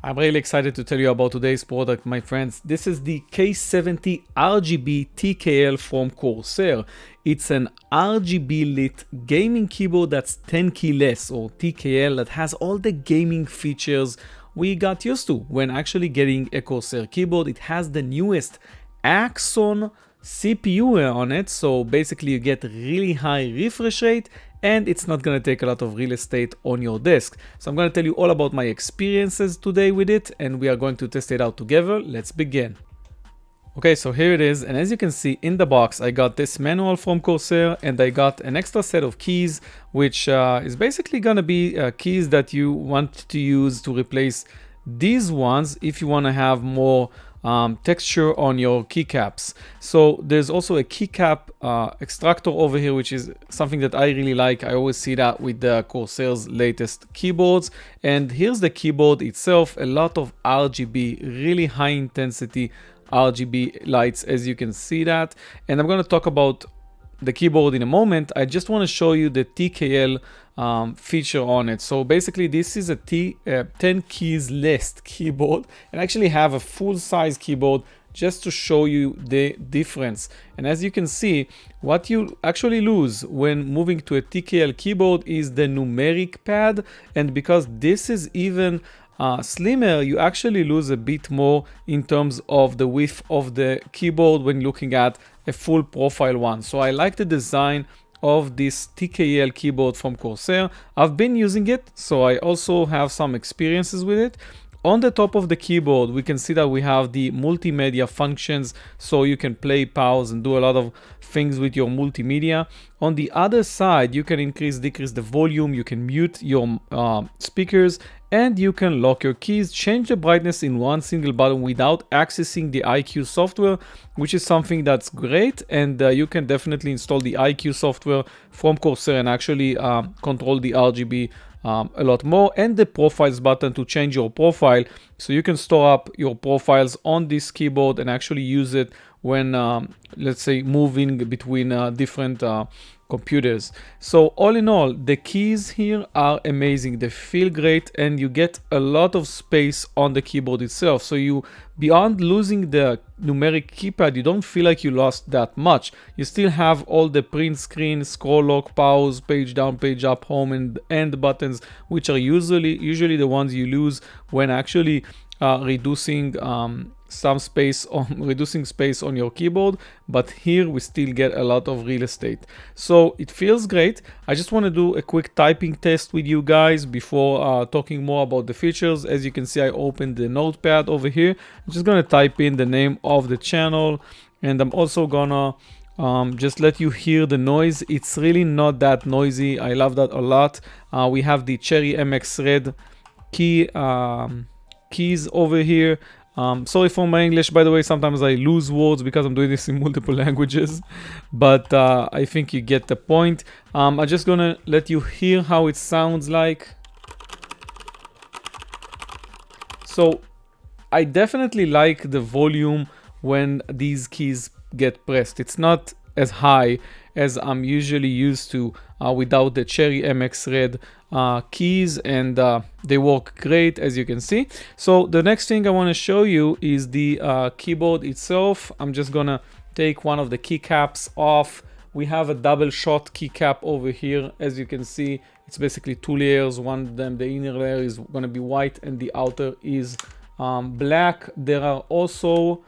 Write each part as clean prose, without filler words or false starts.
I'm really excited to tell you about today's product, my friends. This is the K70 RGB TKL from Corsair. It's an RGB lit gaming keyboard that's 10 keyless, or TKL, that has all the gaming features we got used to when actually getting a Corsair keyboard. It has the newest AXON CPU on it, so basically you get really high refresh rate and it's not going to take a lot of real estate on your desk. So I'm going to tell you all about my experiences today with it, and we are going to test it out together. Let's begin. Okay, so here it is, and as you can see in the box, I got this manual from Corsair and I got an extra set of keys, which is basically going to be keys that you want to use to replace these ones if you want to have more texture on your keycaps. So there's also a keycap extractor over here, which is something that I really like. I always see that with the Corsair's latest keyboards. And here's the keyboard itself, a lot of RGB, really high intensity RGB lights, as you can see that. And I'm going to talk about the keyboard in a moment. I just want to show you the TKL feature on it. So basically this is a 10 keys list keyboard, and I actually have a full-size keyboard just to show you the difference. And as you can see, what you actually lose when moving to a TKL keyboard is the numeric pad, and because this is even slimmer, you actually lose a bit more in terms of the width of the keyboard when looking at a full profile one. So I like the design of this TKL keyboard from Corsair. I've been using it, so I also have some experiences with it. On the top of the keyboard, we can see that we have the multimedia functions, so you can play, pause, and do a lot of things with your multimedia. On the other side, you can increase, decrease the volume, you can mute your speakers, and you can lock your keys, change the brightness in one single button without accessing the iCUE software, which is something that's great. And you can definitely install the iCUE software from Corsair and actually control the RGB a lot more. And the profiles button to change your profile, so you can store up your profiles on this keyboard and actually use it when let's say moving between different computers. So all in all, the keys here are amazing. They feel great, and you get a lot of space on the keyboard itself. So you, beyond losing the numeric keypad, you don't feel like you lost that much. You still have all the print screen, scroll lock, pause, page down, page up, home, and end buttons, which are usually the ones you lose when actually reducing space on your keyboard. But here we still get a lot of real estate, so it feels great. I just want to do a quick typing test with you guys before talking more about the features. As you can see, I opened the notepad over here. I'm just gonna type in the name of the channel, and I'm also gonna just let you hear the noise. It's really not that noisy. I love that a lot. We have the Cherry MX Red keys over here. Sorry for my English, by the way. Sometimes I lose words because I'm doing this in multiple languages, but I think you get the point. I'm just gonna let you hear how it sounds like. So I definitely like the volume when these keys get pressed. It's not as high as I'm usually used to without the Cherry MX Red keys, and they work great, as you can see. So the next thing I want to show you is the keyboard itself. I'm just gonna take one of the keycaps off. We have a double shot keycap over here. As you can see, it's basically two layers. One of them, the inner layer, is going to be white and the outer is black. There are also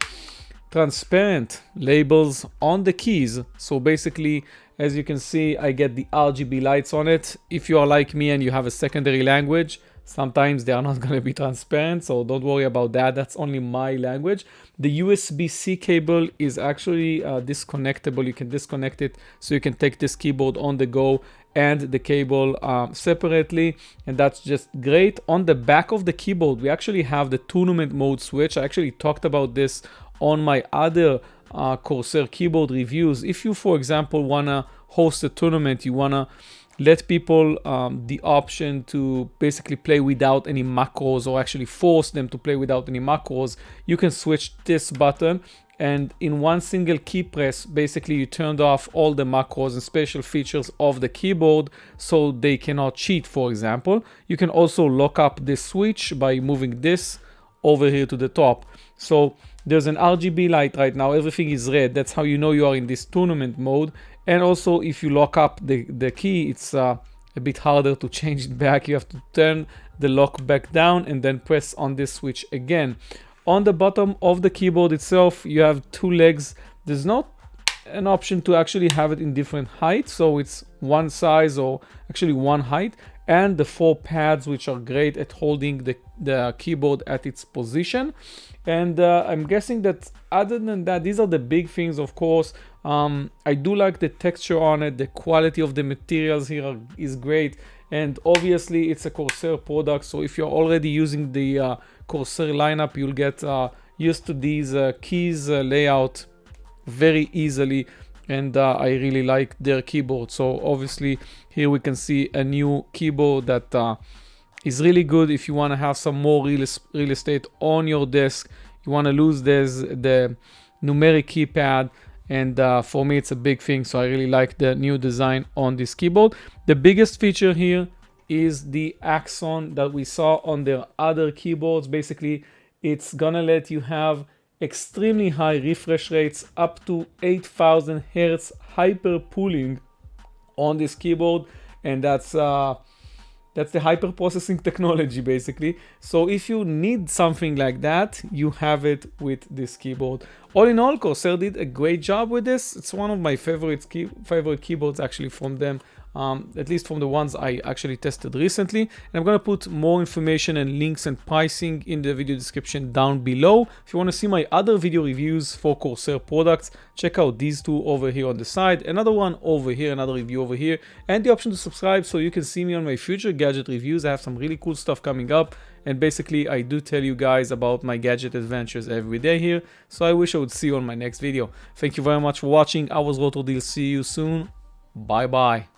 transparent labels on the keys, so basically, as you can see, I get the RGB lights on it. If you are like me and you have a secondary language, sometimes they are not going to be transparent, so don't worry about that. That's only my language. The USB-C cable is actually disconnectable. You can disconnect it, so you can take this keyboard on the go and the cable separately, and that's just great. On the back of the keyboard, we actually have the tournament mode switch. I actually talked about this on my other Corsair keyboard reviews. If you, for example, wanna host a tournament, you wanna let people the option to basically play without any macros, or actually force them to play without any macros, you can switch this button, and in one single key press, basically you turned off all the macros and special features of the keyboard so they cannot cheat, for example. You can also lock up this switch by moving this over here to the top. So there's an RGB light right now, everything is red. That's how you know you are in this tournament mode. And also if you lock up the key, it's a bit harder to change it back. You have to turn the lock back down and then press on this switch again. On the bottom of the keyboard itself, you have two legs. There's not an option to actually have it in different heights, so it's one size, or actually one height, and the 4 pads, which are great at holding the keyboard at its position. And I'm guessing that other than that, these are the big things. Of course, I do like the texture on it. The quality of the materials here is great, and obviously it's a Corsair product, so if you're already using the Corsair lineup, you'll get used to these keys layout very easily. And I really like their keyboard. So obviously here we can see a new keyboard that is really good if you want to have some more real estate on your desk. You want to lose the numeric keypad, and for me it's a big thing, so I really like the new design on this keyboard. The biggest feature here is the AXON that we saw on their other keyboards. Basically, it's gonna let you have extremely high refresh rates, up to 8000 Hertz hyper pooling on this keyboard, and that's the hyper processing technology basically. So if you need something like that, you have it with this keyboard. All in all, Corsair did a great job with this. It's one of my favorite keyboards actually from them. At least from the ones I actually tested recently. And I'm going to put more information and links and pricing in the video description down below. If you want to see my other video reviews for Corsair products, check out these two over here on the side, another one over here, another review over here, and the option to subscribe so you can see me on my future gadget reviews. I have some really cool stuff coming up, and basically I do tell you guys about my gadget adventures every day here, so I wish I would see you on my next video. Thank you very much for watching. I was Rotodeal. See you soon. Bye bye.